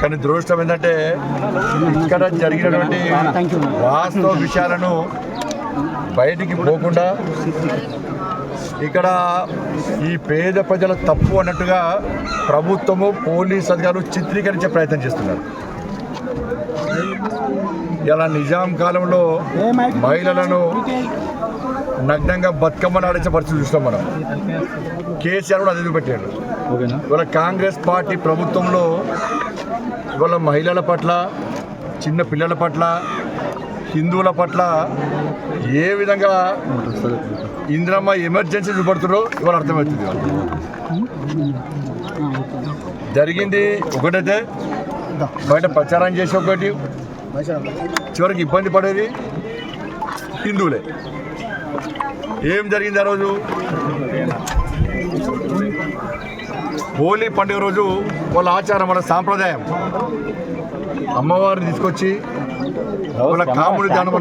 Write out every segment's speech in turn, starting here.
కానీ దురదృష్టం ఏంటంటే ఇక్కడ జరిగినటువంటి వాస్తవ విషయాలను బయటికి పోకుండా ఇక్కడ ఈ పేద ప్రజల తప్పు అన్నట్టుగా ప్రభుత్వము పోలీస్ అధికారులు చిత్రీకరించే ప్రయత్నం చేస్తున్నారు. ఇలా నిజాం కాలంలో మహిళలను నగ్నంగా బతుకమ్మను ఆడించే పరిస్థితి చూస్తాం మనం. కేసీఆర్ కూడా అదే చూపెట్టాడు. ఇవాళ కాంగ్రెస్ పార్టీ ప్రభుత్వంలో ఇవాళ మహిళల పట్ల, చిన్న పిల్లల పట్ల, హిందువుల పట్ల ఏ విధంగా ఇందిరమ్మ ఎమర్జెన్సీ చూపడుతుందో ఇవాళ అర్థమవుతుంది. జరిగింది ఒకటైతే బయట ప్రచారం చేసి ఒకటి, చివరికి ఇబ్బంది పడేది హిందువులే. ఏం జరిగింది ఆ రోజు? హోలీ పండుగ రోజు వాళ్ళ ఆచారం, వాళ్ళ సాంప్రదాయం, అమ్మవారిని తీసుకొచ్చి వాళ్ళ కాముడి దానం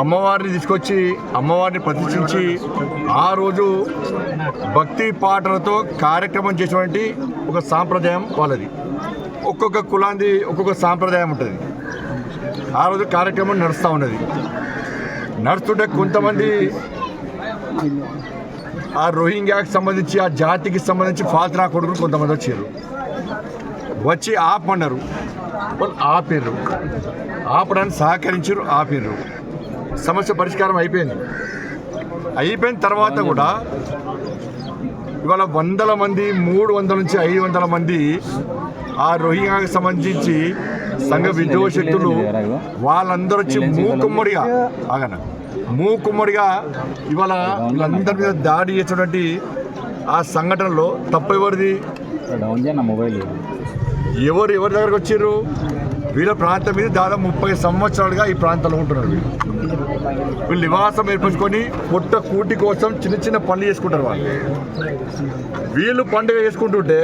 అమ్మవారిని తీసుకొచ్చి అమ్మవారిని ప్రతిష్ఠించి ఆ రోజు భక్తి పాటలతో కార్యక్రమం చేసేటువంటి ఒక సాంప్రదాయం వాళ్ళది. ఒక్కొక్క కులాంది ఒక్కొక్క సాంప్రదాయం ఉంటుంది. ఆ రోజు కార్యక్రమం నడుస్తూ ఉన్నది. నడుస్తుంటే కొంతమంది ఆ రోహింగ్యాకి సంబంధించి, ఆ జాతికి సంబంధించి ఫాల్తునా కొడుకులు కొంతమంది వచ్చారు. వచ్చి ఆపమన్నారు. వాళ్ళు ఆపారు. ఆపడానికి సహకరించారు, ఆపారు. సమస్య పరిష్కారం అయిపోయింది. అయిపోయిన తర్వాత కూడా ఇవాళ 100 మంది, 300 నుంచి 500 మంది ఆ రోహింగ్యాకి సంబంధించి సంఘ విద్రోహ శక్తులు వాళ్ళందరూ వచ్చి మూకుమ్మడిగా ఇవాళ వీళ్ళందరి మీద దాడి చేసినటువంటి ఆ సంఘటనలో తప్పు ఎవరిది? ఎవరి దగ్గరకు వచ్చారు? వీళ్ళ ప్రాంతం మీద దాదాపు 30 సంవత్సరాలుగా ఈ ప్రాంతంలో ఉంటున్నారు. వీళ్ళు నివాసం ఏర్పరచుకొని పొట్ట కూటి కోసం చిన్న చిన్న పనులు చేసుకుంటారు. వీళ్ళు పండుగ చేసుకుంటుంటే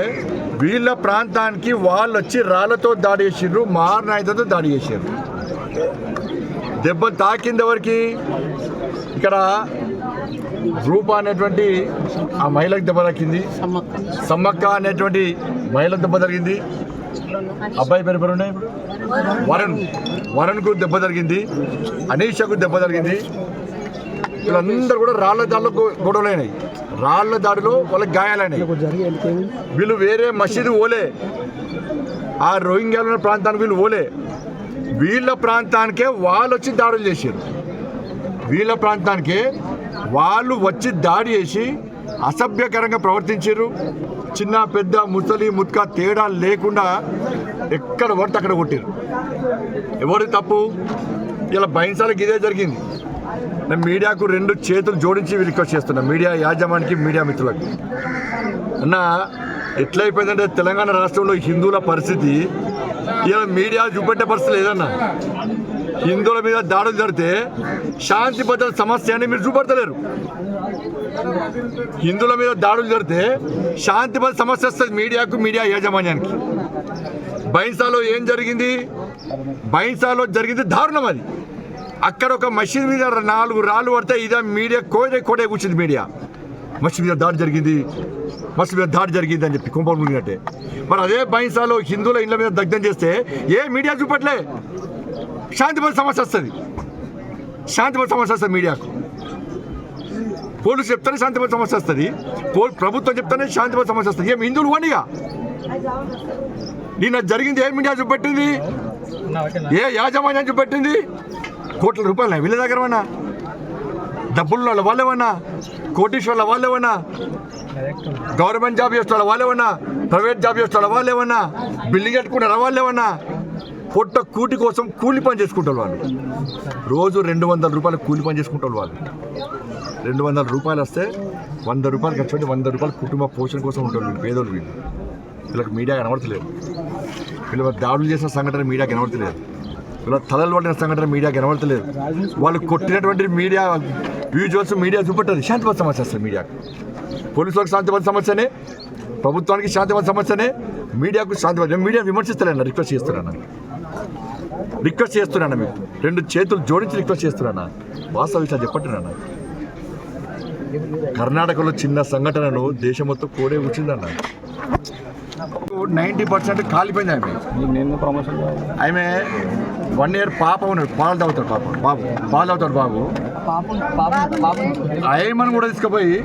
వీళ్ళ ప్రాంతానికి వాళ్ళు వచ్చి రాళ్లతో దాడి చేసిర్రు, మారణాయుధంతో దాడి చేశారు. దెబ్బ తాకింది ఎవరికి? ఇక్కడ రూప అనేటువంటి ఆ మహిళకు దెబ్బ తాకింది, సమ్మక్క అనేటువంటి మహిళకు దెబ్బ జరిగింది, అబ్బాయి పేరు వరుణ్కు దెబ్బ జరిగింది, అనీషకు దెబ్బ జరిగింది. వీళ్ళందరూ కూడా రాళ్ల దాడిలో గొడవలైనాయి. రాళ్ల దాడిలో వాళ్ళకి గాయాలైనాయి. వీళ్ళు వేరే మసీదు ఓలే, ఆ రోహింగ్యాల ప్రాంతానికి వీళ్ళు ఓలే. వీళ్ళ ప్రాంతానికే వాళ్ళు వచ్చి దాడులు చేశారు. వీళ్ళ ప్రాంతానికే వాళ్ళు వచ్చి దాడి చేసి అసభ్యకరంగా ప్రవర్తించారు. చిన్న పెద్ద ముసలి ముత్క తేడా లేకుండా ఎక్కడ పడితే అక్కడ కొట్టారు. ఎవరి తప్పు? ఇలా బైన్సాలకి ఇదే జరిగింది. నేను మీడియాకు 2 చేతులు జోడించి రిక్వెస్ట్ చేస్తున్నా, మీడియా యాజమానికి, మీడియా మిత్రులకు. అన్న ఎట్లయిపోయిందంటే తెలంగాణ రాష్ట్రంలో హిందువుల పరిస్థితి ఇలా మీడియా చూపెట్టే పరిస్థితి లేదన్నా. హిందువుల మీద దాడులు జరిగితే శాంతి భద్రత సమస్య అని మీరు చూపెడతలేరు. హిందువుల మీద దాడులు జరిగితే శాంతి భద్రత సమస్య వస్తుంది మీడియాకు, మీడియా యాజమాన్యానికి. బైన్సాలో ఏం జరిగింది? బైన్సాలో జరిగింది దారుణం. అది అక్కడ ఒక మసీద్ మీద 4 రాళ్ళు పడితే ఇదే మీడియా కోడే కూర్చుంది. మీడియా మసీద్ మీద దాడి జరిగింది, మసీద్ మీద దాడి జరిగింది అని చెప్పి కుంభం మునిగినట్టే. మరి అదే బైన్సాలో హిందువుల ఇళ్ల మీద దగ్ధం చేస్తే ఏ మీడియా చూపట్లే. శాంతి భద్రత సమస్య వస్తుంది, శాంతి భద్రత సమస్య వస్తుంది మీడియాకు. పోలీసు చెప్తానే శాంతి భద్రత సమస్య వస్తుంది, ప్రభుత్వం చెప్తానే శాంతి భద్రత సమస్య వస్తుంది. ఏం హిందువులు వనిగా నిన్న జరిగింది ఏ మీడియా చూపెట్టింది? ఏ యాజమాన్యం చూపెట్టింది? కోట్ల రూపాయలు వీళ్ళ దగ్గర ఏమన్నా? డబ్బుల్లో వాళ్ళేమన్నా? కోటీశ్వర్ల వాళ్ళేమన్నా? గవర్నమెంట్ జాబ్ చేస్తున్న వాళ్ళేమన్నా? ప్రైవేట్ జాబ్ చేస్తున్న వాళ్ళేమన్నా? బిల్డింగ్ కట్టుకున్న వాళ్ళేమన్నా? పొట్ట కూటి కోసం కూలి పని చేసుకుంటారు వాళ్ళు. రోజు 200 రూపాయలు కూలి పని చేసుకుంటారు వాళ్ళు. 200 రూపాయలు వస్తే 100 రూపాయలు ఖర్చు పెట్టి 100 రూపాయలు కుటుంబ పోషణ కోసం ఉంటారు వీళ్ళు, పేదోళ్ళు వీళ్ళు. వీళ్ళకి మీడియా కనబడతలేదు. వీళ్ళు దాడులు చేసిన సంఘటన మీడియా కనబడతలేదు. వీళ్ళ తలలు పడిన సంఘటన మీడియా కనబడతలేదు. వాళ్ళు కొట్టినటువంటి మీడియా విజువల్స్ మీడియా చూపెట్టదు. శాంతిభద్రత సమస్య వస్తుంది మీడియాకు. పోలీసులకు శాంతిభద్రత సమస్యనే, ప్రభుత్వానికి శాంతిభద్రత సమస్యనే, మీడియాకు శాంతిభద్రత. మీడియా విమర్శిస్తారన్న, రిక్వెస్ట్ చేస్తున్నాను మీకు 2 చేతులు జోడించి రిక్వెస్ట్ చేస్తున్నాను. వాస్తవ విషయాలు చెప్పట్టున్నాను. కర్ణాటకలో చిన్న సంఘటనను దేశం మొత్తం కోడే కూర్చుందన్న. 90% కాలిపోయింది ఆమె 1 year పాప ఉన్నాడు, పాలు తాగుతాడు బాబు ఆయమని కూడా తీసుకుపోయి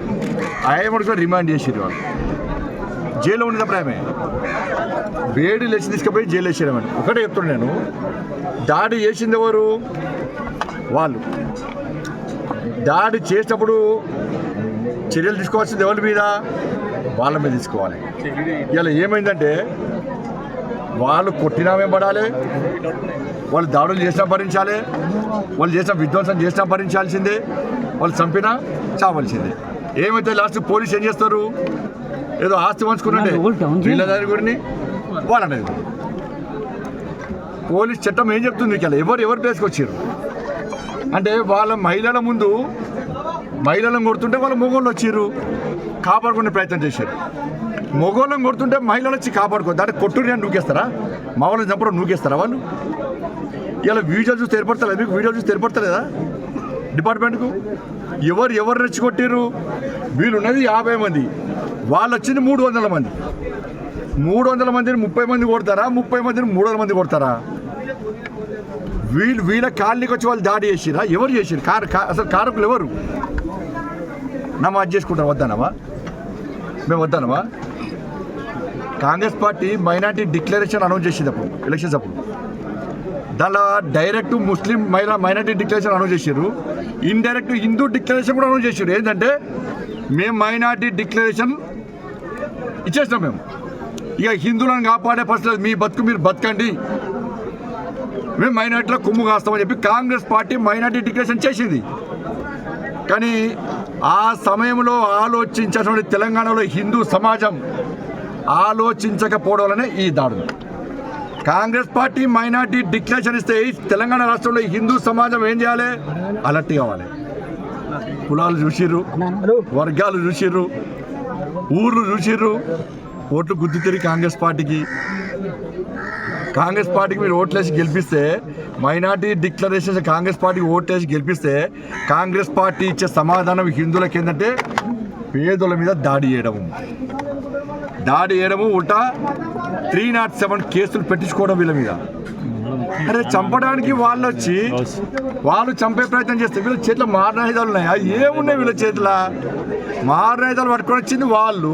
ఆయమని కూడా రిమాండ్ చేసారు వాళ్ళు. జైల్లో ఉండేటప్పుడు ఆమె వేడి లేచి తీసుకుపోయి జైలు వేసారమని ఒకటే చెప్తున్నాను నేను. దాడి చేసింది ఎవరు? వాళ్ళు. దాడి చేసినప్పుడు చర్యలు తీసుకోవాల్సింది ఎవరి మీద? వాళ్ళ మీద తీసుకోవాలి. ఇలా ఏమైందంటే వాళ్ళు కొట్టినా పడాలి, వాళ్ళు దాడులు చేసినా భరించాలి, వాళ్ళు చేసిన విధ్వంసం చేసినా భరించాల్సిందే, వాళ్ళు చంపినా చావాల్సిందే. ఏమైతే లాస్ట్ పోలీసు ఏం చేస్తారు? ఏదో ఆస్తి పంచుకున్నట్టే వీళ్ళ దాని గురిని వాళ్ళనేది. పోలీస్ చట్టం ఏం చెప్తుంది? ఇలా ఎవరు ప్లేస్కి అంటే వాళ్ళ మహిళల ముందు మహిళలను కొడుతుంటే వాళ్ళ మొగోళ్ళు వచ్చారు, కాపాడుకునే ప్రయత్నం చేశారు. మొగోళ్ళని కొడుతుంటే మహిళలు వచ్చి కాపాడుకో దాంట్లో కొట్టుని నూకేస్తారా? మా వాళ్ళని చంపడం నూకేస్తారా వాళ్ళు? ఇలా వీడియో చూస్తే ఏర్పడతలేదు మీకు? వీడియో చూస్తే ఏర్పడతలేదా డిపార్ట్మెంట్కు? ఎవరు రెచ్చికొట్టారు? వీళ్ళు ఉన్నది 50 మంది, వాళ్ళు వచ్చింది 300 మంది. 300 మందిని 30 మంది కొడతారా? 30 మందిని 300 మంది కొడతారా? వీళ్ళ కాలనీకి వచ్చి వాళ్ళు దాడి చేసిరా? ఎవరు చేసిరు? అసలు కారకులు ఎవరు? నమాజ్ చేసుకుంటాం వద్దానమా? మేము వద్దానమా? Congress party minority declaration announce చేసింది అప్పుడు ఎలక్షన్స్ అప్పుడు. దానిలో direct Muslim minority declaration announce చేశారు, ఇండైరెక్ట్ హిందూ డిక్లరేషన్ కూడా అనౌన్స్ చేశారు. ఏంటంటే మేము మైనార్టీ డిక్లరేషన్ ఇచ్చేసినాం, మేము ఇక హిందువులను కాపాడే పరిస్థితి, మీ బతుకు మీరు బతకండి, మేము మైనార్టీలో కొమ్ము కాస్తామని చెప్పి కాంగ్రెస్ పార్టీ మైనార్టీ డిక్లరేషన్ చేసింది. కానీ ఆ సమయంలో ఆలోచించినటువంటి తెలంగాణలో హిందూ సమాజం ఆలోచించకపోవడం వల్లనే ఈ దాడులు. కాంగ్రెస్ పార్టీ మైనార్టీ డిక్లరేషన్ ఇస్తే తెలంగాణ రాష్ట్రంలో హిందూ సమాజం ఏం చేయాలి? అలర్ట్ కావాలి. కులాలు చూసిర్రు, వర్గాలు చూసిర్రు, ఊర్లు చూసిర్రు, ఓట్లు గుద్దుతారు కాంగ్రెస్ పార్టీకి. కాంగ్రెస్ పార్టీకి మీరు ఓట్లేసి గెలిపిస్తే, మైనార్టీ డిక్లరేషన్ కాంగ్రెస్ పార్టీకి ఓట్లేసి గెలిపిస్తే కాంగ్రెస్ పార్టీ ఇచ్చే సమాధానం హిందువులకి ఏంటంటే పేదల మీద దాడి చేయడము, ఉల్టా 307 కేసులు పెట్టించుకోవడం వీళ్ళ మీద. అరే చంపడానికి వాళ్ళు చంపే ప్రయత్నం చేస్తే వీళ్ళ చేతిలో మారణాయుధాలు ఉన్నాయా? ఏమున్నాయి వీళ్ళ చేతిలో? మారణాయుధాలు పట్టుకొని వచ్చింది వాళ్ళు.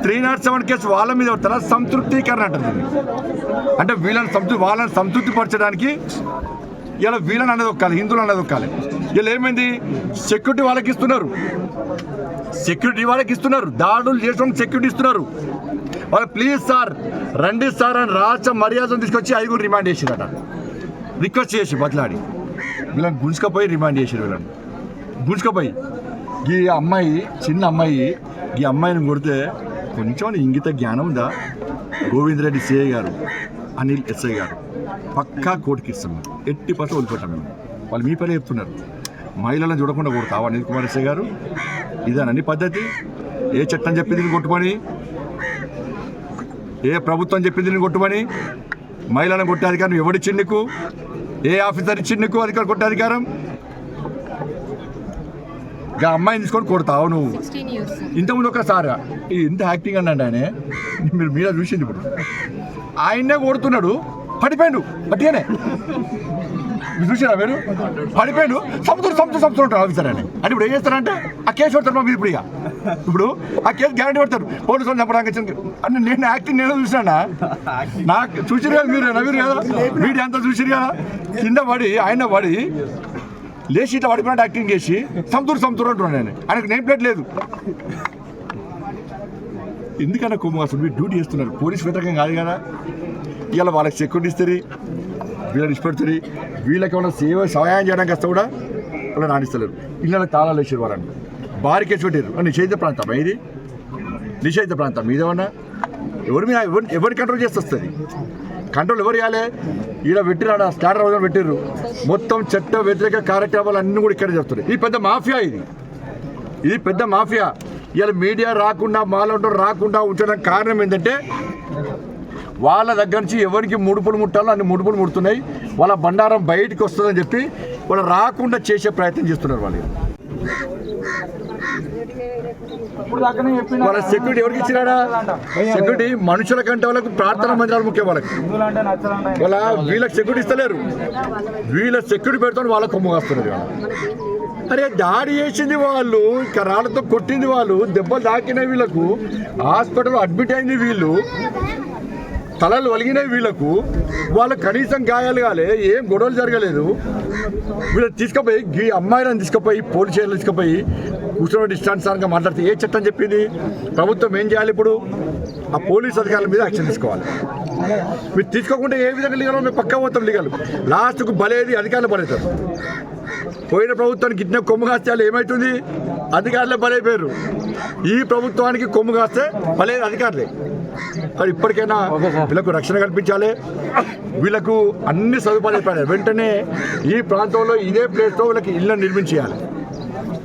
307 కేసు వాళ్ళ మీద పడతారా? సంతృప్తీకరణ అంటుంది. అంటే వాళ్ళని సంతృప్తి పరచడానికి ఇలా వీళ్ళని అనేది ఒక్కాలి, హిందువులు అనేది ఒక్కాలి. వీళ్ళు ఏమైంది? సెక్యూరిటీ వాళ్ళకి ఇస్తున్నారు, దాడులు చేసిన సెక్యూరిటీ ఇస్తున్నారు. వాళ్ళు ప్లీజ్ సార్ రండి సార్ అని రాష్ట్ర మర్యాదను తీసుకొచ్చి 5 రిమాండ్ చేసిరట. రిక్వెస్ట్ చేసి బతలాడి వీళ్ళని గుంజుకపోయి రిమాండ్ చేసారు. వీళ్ళని గుంజుకపోయి చిన్న అమ్మాయిని కొడితే కొంచెం ఇంగిత జ్ఞానం ఉందా? గోవిందరెడ్డి సిఐ గారు, అనిల్ ఎస్ఐ గారు పక్కా కోర్టుకి ఇస్తాం, 80% వదిలిపెట్టాం మేము. వాళ్ళు మీ పని చెప్తున్నారు, మహిళలను చూడకుండా కొడతావు అనిల్ కుమార్ ఎస్ఐ గారు? ఇదేనండి పద్ధతి? ఏ చట్టం చెప్పింది నేను కొట్టుమని? ఏ ప్రభుత్వం చెప్పింది నేను కొట్టుమని? మహిళలను కొట్టే అధికారం ఎవడిచ్చింది నీకు? ఏ ఆఫీసర్ ఇచ్చింది నీకు అధికారం కొట్టే అధికారం? ఇక అమ్మాయిని తీసుకొని కొడతావు నువ్వు. ఇంతకుముందు ఒకసారి ఇంత యాక్టింగ్ అన్నాడు ఆయన, మీరు మీద చూసింది. ఇప్పుడు ఆయన్నే కొడుతున్నాడు, పడిపోయాడు గట్టిగానే. మీరు చూసారా? మీరు పడిపోయాడు, సంపుతుంటారు ఆఫీసర్ అని. అంటే ఇప్పుడు ఏం చేస్తారంటే ఆ కేసు పెడతారు మీరు. ఇప్పుడు ఆ కేసు గ్యారంటీ పెడతారు, పోలీసు వాళ్ళు చెప్పడానికి. అంటే నేను యాక్టింగ్ నేను చూసినా, నాకు చూసిరు కదా మీరు, నవ్వురు కదా మీడియా అంతా చూసిరు కదా. కింద పడి ఆయన లేచి ఇట్లా పడిపోయినట్టు యాక్టింగ్ చేసి సంతూరు అంటున్నాను నేను. ఆయనకు నేమ్ ప్లేట్ లేదు. ఎందుకన్నా కొమ్ము? అసలు మీరు డ్యూటీ చేస్తున్నారు, పోలీస్ వ్యతిరేకం కాదు కదా. ఇవాళ వాళ్ళకి సెక్యూరిటీ ఇస్తారు, వీళ్ళని ఇష్టపెడుతుంది. వీళ్ళకి ఏమైనా సహాయం చేయడానికి వస్తే కూడా వాళ్ళు రాణిస్తలేరు. ఇళ్ళకి తాళాలు వేసారు, వాళ్ళని బారికేసి పెట్టారు. నిషేధిత ప్రాంతం ఇది, నిషేధిత ప్రాంతం ఇదేమన్నా ఎవరి కంట్రోల్ చేస్తే వస్తుంది? కంట్రోల్ ఎవరు చేయాలి? ఈడ పెట్టిరు, స్టార్టర్ హౌస్ పెట్టిర్రు, మొత్తం చట్ట వ్యతిరేక కార్యక్రమాలు అన్నీ కూడా ఇక్కడ చేస్తారు. ఇది పెద్ద మాఫియా, ఇది పెద్ద మాఫియా. ఇలా మీడియా రాకుండా రాకుండా ఉంచడానికి కారణం ఏంటంటే వాళ్ళ దగ్గర నుంచి ఎవరికి ముడుపులు ముట్టాలో అన్ని ముడుపులు ముడుతున్నాయి. వాళ్ళ బండారం బయటికి వస్తుందని చెప్పి వాళ్ళు రాకుండా చేసే ప్రయత్నం చేస్తున్నారు వాళ్ళు. వాళ్ళ సెక్యూరిటీ ఎవరికి ఇచ్చినాడా? సెక్యూరిటీ మనుషుల కంటే వాళ్ళకు ప్రార్థన మందిరాలు ముఖ్యం. వాళ్ళకి వీళ్ళకి సెక్యూరిటీ ఇస్తలేరు, వీళ్ళ సెక్యూరిటీ పెడుతుంది, వాళ్ళ కొమ్ము కాస్తున్నారు. అరే దాడి చేసింది వాళ్ళు, ఇంకా రాళ్ళతో కొట్టింది వాళ్ళు, దెబ్బలు తాకినాయి వీళ్ళకు, హాస్పిటల్లో అడ్మిట్ అయింది వీళ్ళు, తలలు వలిగినాయి వీళ్ళకు, వాళ్ళకు కనీసం గాయాలు కాలే, ఏం గొడవలు జరగలేదు. వీళ్ళు తీసుకుపోయి ఈ అమ్మాయిలను తీసుకుపోయి పోలీస్ స్టేషన్లో తీసుకుపోయి కూర్చొని ఇష్టానుసారంగా మాట్లాడితే ఏ చట్టం చెప్పింది? ప్రభుత్వం ఏం చేయాలి? ఇప్పుడు ఆ పోలీస్ అధికారుల మీద యాక్షన్ తీసుకోవాలి. మీరు తీసుకోకుండా ఏ విధంగా లీగల్ మేము పక్కా పోతాం లీగల్. లాస్ట్కు బలేది అధికారులు బలవుతారు. పోయిన ప్రభుత్వానికి ఇచ్చిన కొమ్ము కాస్తే ఏమవుతుంది? అధికారులే బలైపోయారు. ఈ ప్రభుత్వానికి కొమ్ము కాస్తే బలేదు అధికారులే. కానీ ఇప్పటికైనా వీళ్ళకు రక్షణ కల్పించాలి, వీళ్ళకు అన్ని సదుపాయాలు ఇవ్వాలి. వెంటనే ఈ ప్రాంతంలో ఇదే ప్లేస్లో వీళ్ళకి ఇళ్ళని నిర్మించేయాలి,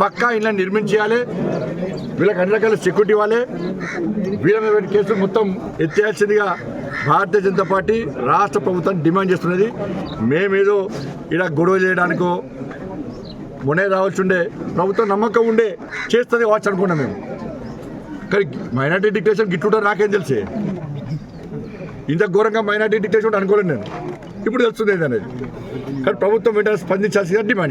పక్కా ఇళ్ళని నిర్మించేయాలి, వీళ్ళకి అన్ని రకాల సెక్యూరిటీ ఇవ్వాలి. వీళ్ళ మీద కేసులు మొత్తం ఎత్తేయాల్సిందిగా భారతీయ జనతా పార్టీ రాష్ట్ర ప్రభుత్వాన్ని డిమాండ్ చేస్తున్నది. మేమేదో ఇలా గొడవ చేయడానికో మొనే రావాల్సి ఉండే, ప్రభుత్వం నమ్మకం ఉండే చేస్తుంది కావచ్చు అనుకున్నాం మేము. కానీ మైనార్టీ డిక్టేషన్ గిట్లుంటారు నాకేం తెలిసే, ఇంత ఘోరంగా మైనార్టీ డిక్టేషన్ అనుకోలేదు నేను, ఇప్పుడు తెలుస్తుంది అనేది. కానీ ప్రభుత్వం వెంటనే స్పందించాల్సిందిగా డిమాండ్